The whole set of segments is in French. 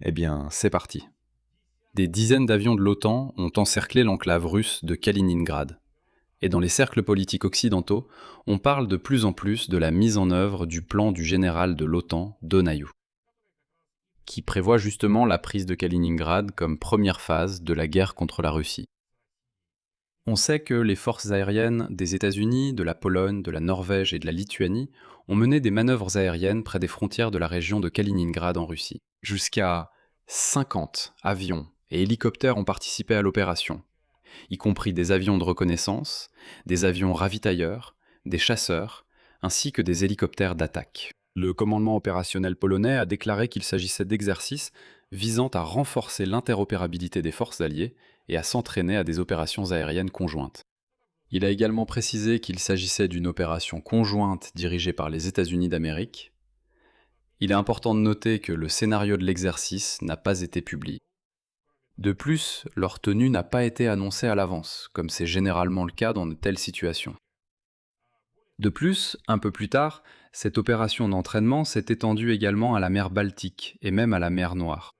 Eh bien, c'est parti. Des dizaines d'avions de l'OTAN ont encerclé l'enclave russe de Kaliningrad. Et dans les cercles politiques occidentaux, on parle de plus en plus de la mise en œuvre du plan du général de l'OTAN, Donayou, qui prévoit justement la prise de Kaliningrad comme première phase de la guerre contre la Russie. On sait que les forces aériennes des États-Unis, de la Pologne, de la Norvège et de la Lituanie ont mené des manœuvres aériennes près des frontières de la région de Kaliningrad en Russie. Jusqu'à 50 avions et hélicoptères ont participé à l'opération, y compris des avions de reconnaissance, des avions ravitailleurs, des chasseurs, ainsi que des hélicoptères d'attaque. Le commandement opérationnel polonais a déclaré qu'il s'agissait d'exercices visant à renforcer l'interopérabilité des forces alliées et à s'entraîner à des opérations aériennes conjointes. Il a également précisé qu'il s'agissait d'une opération conjointe dirigée par les États-Unis d'Amérique. Il est important de noter que le scénario de l'exercice n'a pas été publié. De plus, leur tenue n'a pas été annoncée à l'avance, comme c'est généralement le cas dans de telles situations. De plus, un peu plus tard, cette opération d'entraînement s'est étendue également à la mer Baltique et même à la mer Noire.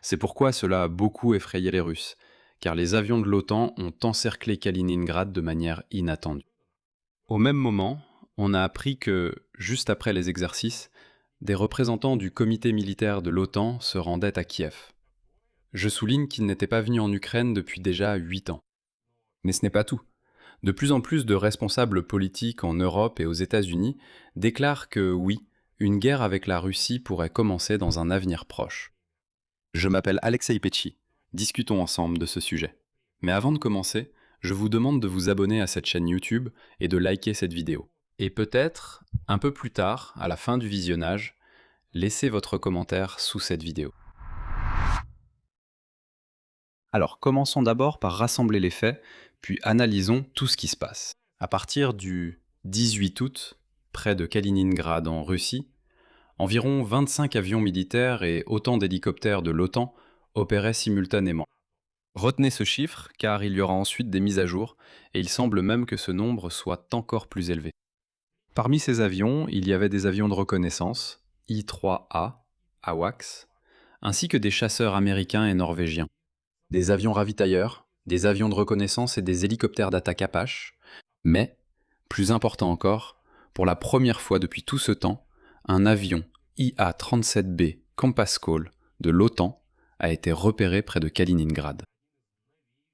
C'est pourquoi cela a beaucoup effrayé les Russes, car les avions de l'OTAN ont encerclé Kaliningrad de manière inattendue. Au même moment, on a appris que, juste après les exercices, des représentants du comité militaire de l'OTAN se rendaient à Kiev. Je souligne qu'ils n'étaient pas venus en Ukraine depuis déjà 8 ans. Mais ce n'est pas tout. De plus en plus de responsables politiques en Europe et aux États-Unis déclarent que oui, une guerre avec la Russie pourrait commencer dans un avenir proche. Je m'appelle Alexei Petchi. Discutons ensemble de ce sujet. Mais avant de commencer, je vous demande de vous abonner à cette chaîne YouTube et de liker cette vidéo. Et peut-être, un peu plus tard, à la fin du visionnage, laissez votre commentaire sous cette vidéo. Alors, commençons d'abord par rassembler les faits, puis analysons tout ce qui se passe. À partir du 18 août, près de Kaliningrad en Russie, environ 25 avions militaires et autant d'hélicoptères de l'OTAN opéraient simultanément. Retenez ce chiffre car il y aura ensuite des mises à jour et il semble même que ce nombre soit encore plus élevé. Parmi ces avions, il y avait des avions de reconnaissance, I-3A, AWACS, ainsi que des chasseurs américains et norvégiens. Des avions ravitailleurs, des avions de reconnaissance et des hélicoptères d'attaque Apache, mais, plus important encore, pour la première fois depuis tout ce temps, un avion IA-37B Compass Call de l'OTAN a été repéré près de Kaliningrad.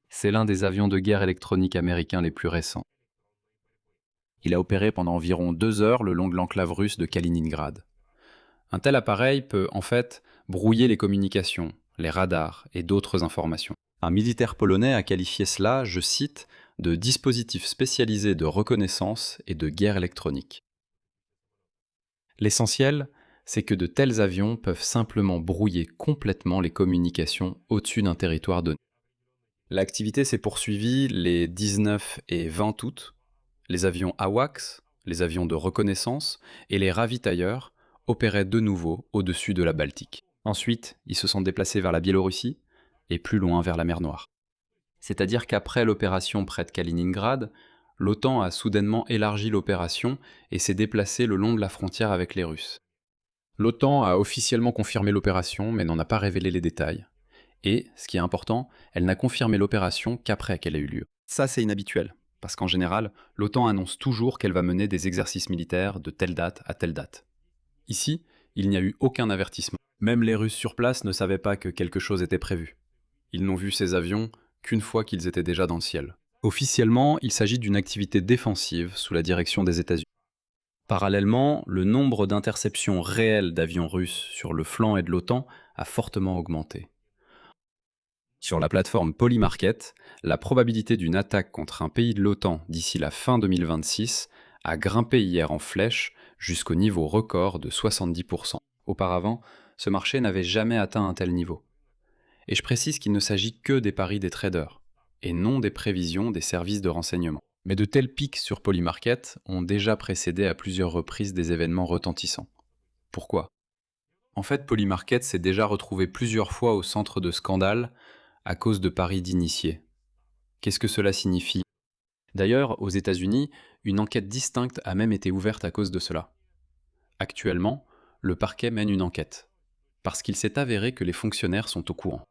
C'est l'un des avions de guerre électronique américains les plus récents. Il a opéré pendant environ 2 heures le long de l'enclave russe de Kaliningrad. Un tel appareil peut, en fait, brouiller les communications, les radars et d'autres informations. Un militaire polonais a qualifié cela, je cite, de dispositif spécialisé de reconnaissance et de guerre électronique. L'essentiel, c'est que de tels avions peuvent simplement brouiller complètement les communications au-dessus d'un territoire donné. L'activité s'est poursuivie les 19 et 20 août. Les avions AWACS, les avions de reconnaissance et les ravitailleurs opéraient de nouveau au-dessus de la Baltique. Ensuite, ils se sont déplacés vers la Biélorussie et plus loin vers la mer Noire. C'est-à-dire qu'après l'opération près de Kaliningrad, l'OTAN a soudainement élargi l'opération et s'est déplacée le long de la frontière avec les Russes. L'OTAN a officiellement confirmé l'opération mais n'en a pas révélé les détails. Et, ce qui est important, elle n'a confirmé l'opération qu'après qu'elle ait eu lieu. Ça, c'est inhabituel, parce qu'en général, l'OTAN annonce toujours qu'elle va mener des exercices militaires de telle date à telle date. Ici, il n'y a eu aucun avertissement. Même les Russes sur place ne savaient pas que quelque chose était prévu. Ils n'ont vu ces avions qu'une fois qu'ils étaient déjà dans le ciel. Officiellement, il s'agit d'une activité défensive sous la direction des États-Unis. Parallèlement, le nombre d'interceptions réelles d'avions russes sur le flanc et de l'OTAN a fortement augmenté. Sur la plateforme Polymarket, la probabilité d'une attaque contre un pays de l'OTAN d'ici la fin 2026 a grimpé hier en flèche jusqu'au niveau record de 70%. Auparavant, ce marché n'avait jamais atteint un tel niveau. Et je précise qu'il ne s'agit que des paris des traders, et non des prévisions des services de renseignement. Mais de tels pics sur Polymarket ont déjà précédé à plusieurs reprises des événements retentissants. Pourquoi ? En fait, Polymarket s'est déjà retrouvé plusieurs fois au centre de scandales à cause de paris d'initiés. Qu'est-ce que cela signifie ? D'ailleurs, aux États-Unis, une enquête distincte a même été ouverte à cause de cela. Actuellement, le parquet mène une enquête. parce qu'il s'est avéré que les fonctionnaires sont au courant.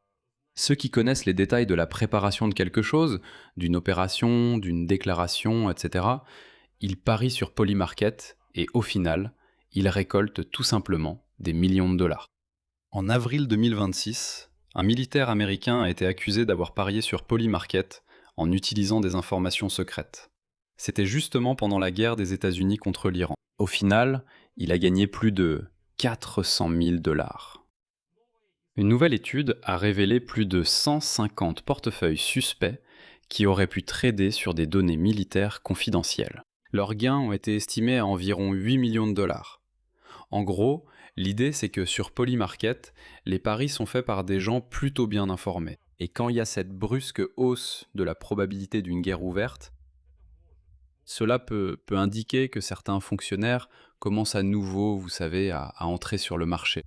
Ceux qui connaissent les détails de la préparation de quelque chose, d'une opération, d'une déclaration, etc., ils parient sur Polymarket et au final, ils récoltent tout simplement des millions de dollars. En avril 2026, un militaire américain a été accusé d'avoir parié sur Polymarket en utilisant des informations secrètes. C'était justement pendant la guerre des États-Unis contre l'Iran. Au final, il a gagné plus de 400 000 dollars. Une nouvelle étude a révélé plus de 150 portefeuilles suspects qui auraient pu trader sur des données militaires confidentielles. Leurs gains ont été estimés à environ 8 millions de dollars. En gros, l'idée c'est que sur Polymarket, les paris sont faits par des gens plutôt bien informés. Et quand il y a cette brusque hausse de la probabilité d'une guerre ouverte, cela peut indiquer que certains fonctionnaires commencent à nouveau, vous savez, à entrer sur le marché.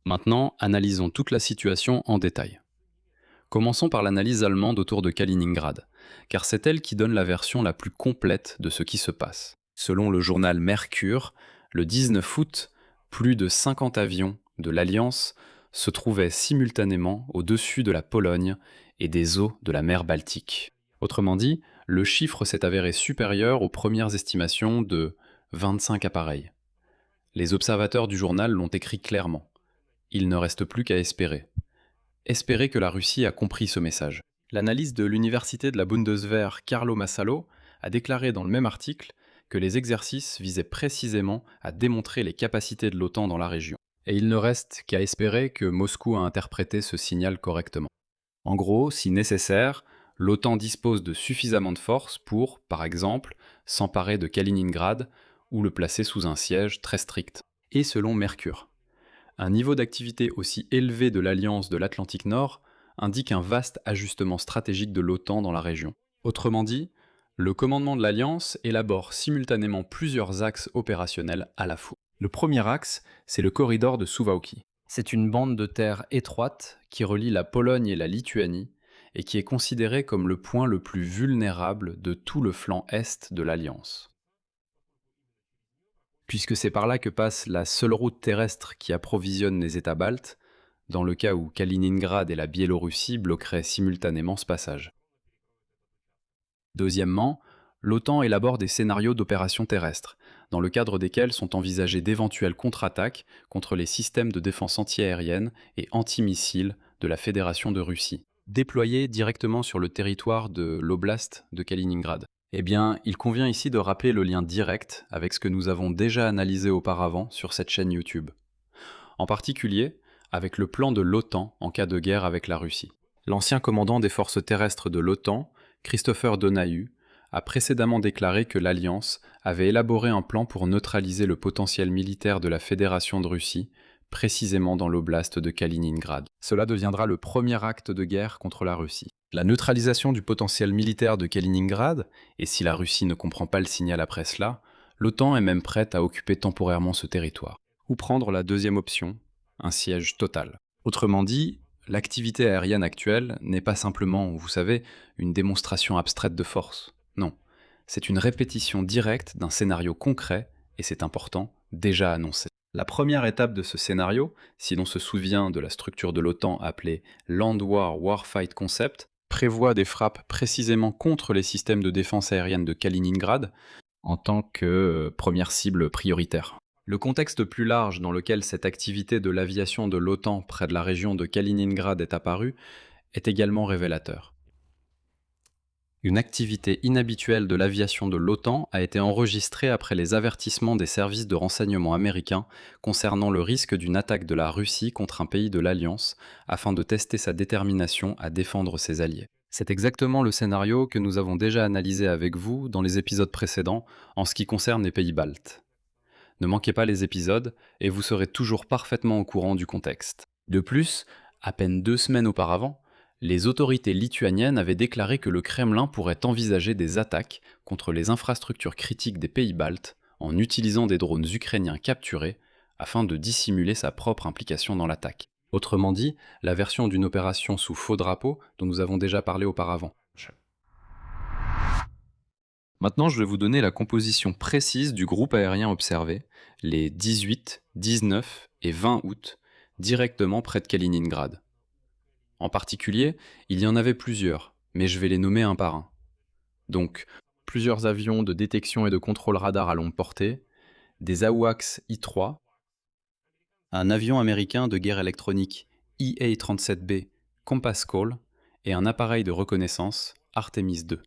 Maintenant, analysons toute la situation en détail. Commençons par l'analyse allemande autour de Kaliningrad, car c'est elle qui donne la version la plus complète de ce qui se passe. Selon le journal Mercure, le 19 août, plus de 50 avions de l'Alliance se trouvaient simultanément au-dessus de la Pologne et des eaux de la mer Baltique. Autrement dit, le chiffre s'est avéré supérieur aux premières estimations de 25 appareils. Les observateurs du journal l'ont écrit clairement. Il ne reste plus qu'à espérer. Espérer que la Russie a compris ce message. L'analyse de l'université de la Bundeswehr Carlo Massalo a déclaré dans le même article que les exercices visaient précisément à démontrer les capacités de l'OTAN dans la région. Et il ne reste qu'à espérer que Moscou a interprété ce signal correctement. En gros, si nécessaire, l'OTAN dispose de suffisamment de force pour, par exemple, s'emparer de Kaliningrad ou le placer sous un siège très strict. Et selon Mercure, un niveau d'activité aussi élevé de l'Alliance de l'Atlantique Nord indique un vaste ajustement stratégique de l'OTAN dans la région. Autrement dit, le commandement de l'Alliance élabore simultanément plusieurs axes opérationnels à la fois. Le premier axe, c'est le corridor de Suwałki. C'est une bande de terre étroite qui relie la Pologne et la Lituanie et qui est considérée comme le point le plus vulnérable de tout le flanc est de l'Alliance. Puisque c'est par là que passe la seule route terrestre qui approvisionne les États baltes, dans le cas où Kaliningrad et la Biélorussie bloqueraient simultanément ce passage. Deuxièmement, l'OTAN élabore des scénarios d'opérations terrestres, dans le cadre desquels sont envisagées d'éventuelles contre-attaques contre les systèmes de défense antiaérienne et antimissiles de la Fédération de Russie, déployés directement sur le territoire de l'oblast de Kaliningrad. Eh bien, il convient ici de rappeler le lien direct avec ce que nous avons déjà analysé auparavant sur cette chaîne YouTube. En particulier, avec le plan de l'OTAN en cas de guerre avec la Russie. L'ancien commandant des forces terrestres de l'OTAN, Christopher Donahue, a précédemment déclaré que l'Alliance avait élaboré un plan pour neutraliser le potentiel militaire de la Fédération de Russie, précisément dans l'oblast de Kaliningrad. Cela deviendra le premier acte de guerre contre la Russie. La neutralisation du potentiel militaire de Kaliningrad, et si la Russie ne comprend pas le signal après cela, l'OTAN est même prête à occuper temporairement ce territoire. Ou prendre la deuxième option, un siège total. Autrement dit, l'activité aérienne actuelle n'est pas simplement, vous savez, une démonstration abstraite de force. Non, c'est une répétition directe d'un scénario concret, et c'est important, déjà annoncé. La première étape de ce scénario, si l'on se souvient de la structure de l'OTAN appelée Land War Warfight Concept, prévoit des frappes précisément contre les systèmes de défense aérienne de Kaliningrad en tant que première cible prioritaire. Le contexte plus large dans lequel cette activité de l'aviation de l'OTAN près de la région de Kaliningrad est apparue est également révélateur. Une activité inhabituelle de l'aviation de l'OTAN a été enregistrée après les avertissements des services de renseignement américains concernant le risque d'une attaque de la Russie contre un pays de l'Alliance afin de tester sa détermination à défendre ses alliés. C'est exactement le scénario que nous avons déjà analysé avec vous dans les épisodes précédents en ce qui concerne les pays baltes. Ne manquez pas les épisodes et vous serez toujours parfaitement au courant du contexte. De plus, à peine 2 semaines auparavant, les autorités lituaniennes avaient déclaré que le Kremlin pourrait envisager des attaques contre les infrastructures critiques des pays baltes en utilisant des drones ukrainiens capturés afin de dissimuler sa propre implication dans l'attaque. Autrement dit, la version d'une opération sous faux drapeau dont nous avons déjà parlé auparavant. Maintenant, je vais vous donner la composition précise du groupe aérien observé, les 18, 19 et 20 août, directement près de Kaliningrad. En particulier, il y en avait plusieurs, mais je vais les nommer un par un. Donc, plusieurs avions de détection et de contrôle radar à longue portée, des AWACS I-3, un avion américain de guerre électronique EA-37B Compass Call et un appareil de reconnaissance Artemis II.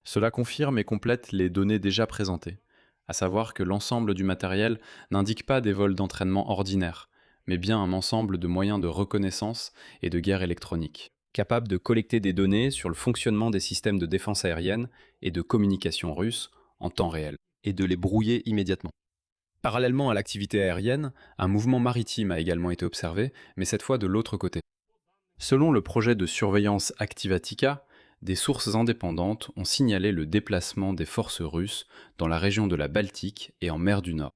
Cela confirme et complète les données déjà présentées, à savoir que l'ensemble du matériel n'indique pas des vols d'entraînement ordinaires, mais bien un ensemble de moyens de reconnaissance et de guerre électronique, capables de collecter des données sur le fonctionnement des systèmes de défense aérienne et de communication russes en temps réel, et de les brouiller immédiatement. Parallèlement à l'activité aérienne, un mouvement maritime a également été observé, mais cette fois de l'autre côté. Selon le projet de surveillance Activatica, des sources indépendantes ont signalé le déplacement des forces russes dans la région de la Baltique et en mer du Nord.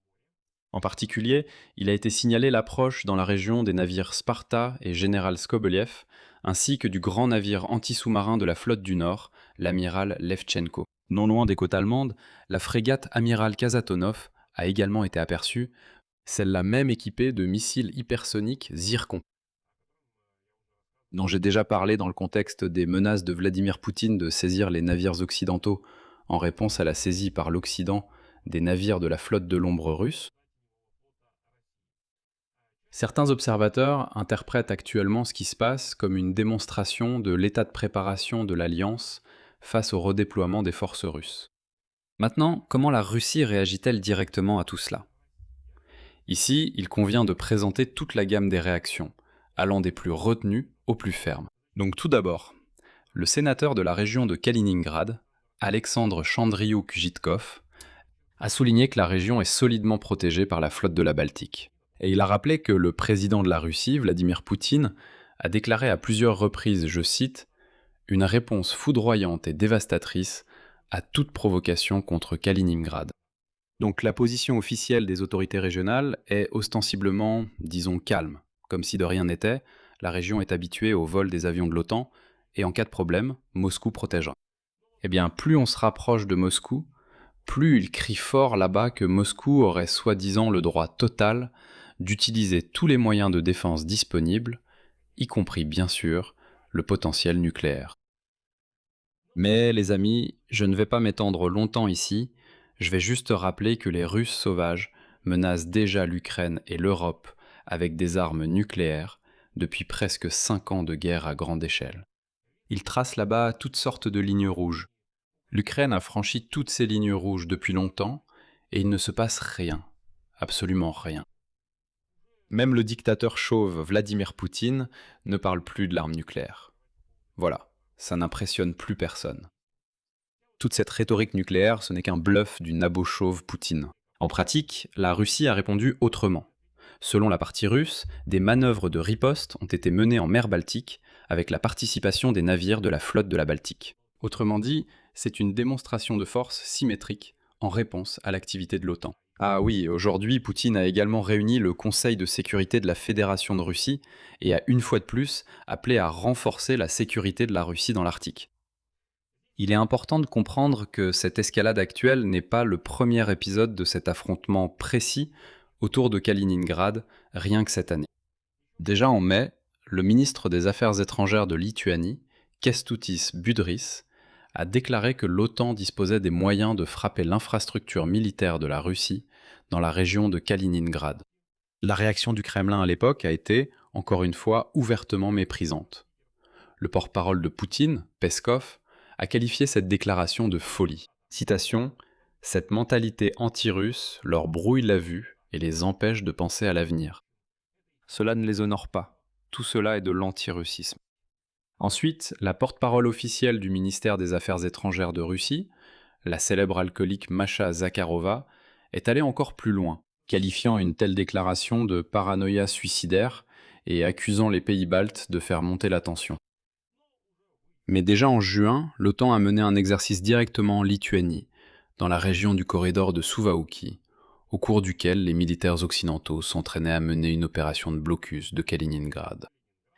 En particulier, il a été signalé l'approche dans la région des navires Sparta et Général Skobeliev, ainsi que du grand navire anti-sous-marin de la flotte du Nord, l'amiral Levchenko. Non loin des côtes allemandes, la frégate amiral Kazatonov a également été aperçue, celle-là même équipée de missiles hypersoniques Zircon, dont j'ai déjà parlé dans le contexte des menaces de Vladimir Poutine de saisir les navires occidentaux en réponse à la saisie par l'Occident des navires de la flotte de l'ombre russe. Certains observateurs interprètent actuellement ce qui se passe comme une démonstration de l'état de préparation de l'Alliance face au redéploiement des forces russes. Maintenant, comment la Russie réagit-elle directement à tout cela ? Ici, il convient de présenter toute la gamme des réactions, allant des plus retenues aux plus fermes. Donc tout d'abord, le sénateur de la région de Kaliningrad, Alexandre Chandriouk-Jitkov, a souligné que la région est solidement protégée par la flotte de la Baltique. Et il a rappelé que le président de la Russie, Vladimir Poutine, a déclaré à plusieurs reprises, je cite, « une réponse foudroyante et dévastatrice à toute provocation contre Kaliningrad ». Donc la position officielle des autorités régionales est ostensiblement, disons, calme. Comme si de rien n'était, la région est habituée au vol des avions de l'OTAN, et en cas de problème, Moscou protégera. Eh bien, plus on se rapproche de Moscou, plus il crie fort là-bas que Moscou aurait soi-disant le droit total d'utiliser tous les moyens de défense disponibles, y compris bien sûr le potentiel nucléaire. Mais les amis, je ne vais pas m'étendre longtemps ici, je vais juste rappeler que les Russes sauvages menacent déjà l'Ukraine et l'Europe avec des armes nucléaires depuis presque 5 ans de guerre à grande échelle. Ils tracent là-bas toutes sortes de lignes rouges. L'Ukraine a franchi toutes ces lignes rouges depuis longtemps et il ne se passe rien, absolument rien. Même le dictateur chauve Vladimir Poutine ne parle plus de l'arme nucléaire. Voilà, ça n'impressionne plus personne. Toute cette rhétorique nucléaire, ce n'est qu'un bluff du nabot chauve Poutine. En pratique, la Russie a répondu autrement. Selon la partie russe, des manœuvres de riposte ont été menées en mer Baltique avec la participation des navires de la flotte de la Baltique. Autrement dit, c'est une démonstration de force symétrique en réponse à l'activité de l'OTAN. Ah oui, aujourd'hui, Poutine a également réuni le Conseil de sécurité de la Fédération de Russie et a une fois de plus appelé à renforcer la sécurité de la Russie dans l'Arctique. Il est important de comprendre que cette escalade actuelle n'est pas le premier épisode de cet affrontement précis autour de Kaliningrad, rien que cette année. Déjà en mai, le ministre des Affaires étrangères de Lituanie, Kęstutis Budrys, a déclaré que l'OTAN disposait des moyens de frapper l'infrastructure militaire de la Russie dans la région de Kaliningrad. La réaction du Kremlin à l'époque a été, encore une fois, ouvertement méprisante. Le porte-parole de Poutine, Peskov, a qualifié cette déclaration de folie. Citation, « Cette mentalité anti-russe leur brouille la vue et les empêche de penser à l'avenir. Cela ne les honore pas. Tout cela est de l'anti-russisme. » Ensuite, la porte-parole officielle du ministère des Affaires étrangères de Russie, la célèbre alcoolique Masha Zakharova, est allée encore plus loin, qualifiant une telle déclaration de paranoïa suicidaire et accusant les pays baltes de faire monter la tension. Mais déjà en juin, l'OTAN a mené un exercice directement en Lituanie, dans la région du corridor de Suwałki, au cours duquel les militaires occidentaux s'entraînaient à mener une opération de blocus de Kaliningrad.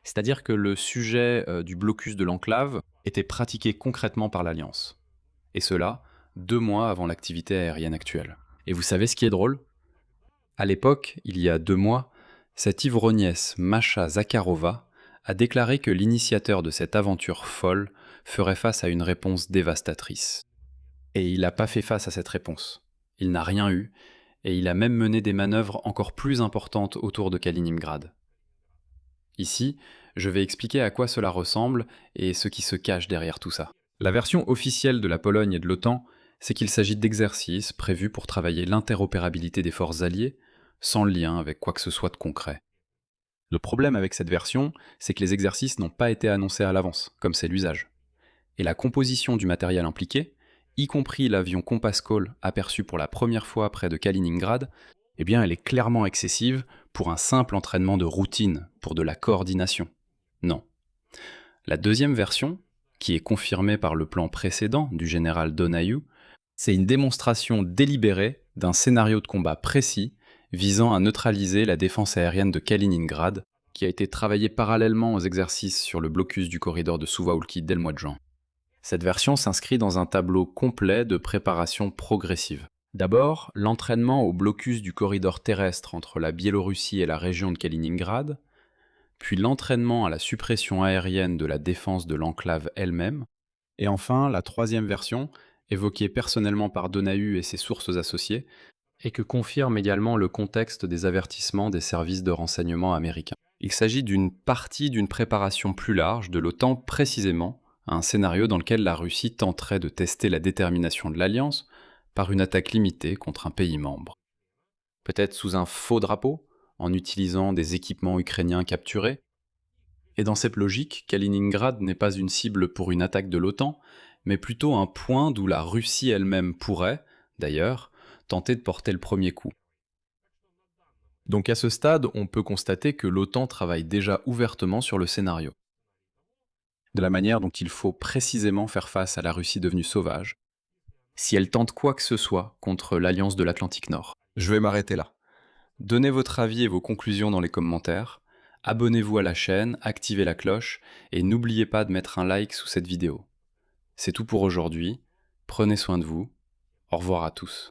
C'est-à-dire que le sujet du blocus de l'enclave était pratiqué concrètement par l'Alliance. Et cela 2 mois avant l'activité aérienne actuelle. Et vous savez ce qui est drôle? À l'époque, il y a 2 mois, cette ivrognesse Masha Zakharova a déclaré que l'initiateur de cette aventure folle ferait face à une réponse dévastatrice. Et il n'a pas fait face à cette réponse. Il n'a rien eu, et il a même mené des manœuvres encore plus importantes autour de Kaliningrad. Ici, je vais expliquer à quoi cela ressemble et ce qui se cache derrière tout ça. La version officielle de la Pologne et de l'OTAN, c'est qu'il s'agit d'exercices prévus pour travailler l'interopérabilité des forces alliées, sans lien avec quoi que ce soit de concret. Le problème avec cette version, c'est que les exercices n'ont pas été annoncés à l'avance, comme c'est l'usage. Et la composition du matériel impliqué, y compris l'avion Compass Call aperçu pour la première fois près de Kaliningrad, eh bien elle est clairement excessive pour un simple entraînement de routine, pour de la coordination. Non. La deuxième version, qui est confirmée par le plan précédent du général Donahue, c'est une démonstration délibérée d'un scénario de combat précis visant à neutraliser la défense aérienne de Kaliningrad, qui a été travaillée parallèlement aux exercices sur le blocus du corridor de Suwałki dès le mois de juin. Cette version s'inscrit dans un tableau complet de préparation progressive. D'abord, l'entraînement au blocus du corridor terrestre entre la Biélorussie et la région de Kaliningrad, puis l'entraînement à la suppression aérienne de la défense de l'enclave elle-même, et enfin la troisième version, évoquée personnellement par Donahue et ses sources associées, et que confirme également le contexte des avertissements des services de renseignement américains. Il s'agit d'une partie d'une préparation plus large de l'OTAN précisément, à un scénario dans lequel la Russie tenterait de tester la détermination de l'Alliance par une attaque limitée contre un pays membre. Peut-être sous un faux drapeau, en utilisant des équipements ukrainiens capturés. Et dans cette logique, Kaliningrad n'est pas une cible pour une attaque de l'OTAN, mais plutôt un point d'où la Russie elle-même pourrait, d'ailleurs, tenter de porter le premier coup. Donc à ce stade, on peut constater que l'OTAN travaille déjà ouvertement sur le scénario. De la manière dont il faut précisément faire face à la Russie devenue sauvage, si elle tente quoi que ce soit contre l'Alliance de l'Atlantique Nord. Je vais m'arrêter là. Donnez votre avis et vos conclusions dans les commentaires, abonnez-vous à la chaîne, activez la cloche, et n'oubliez pas de mettre un like sous cette vidéo. C'est tout pour aujourd'hui, prenez soin de vous, au revoir à tous.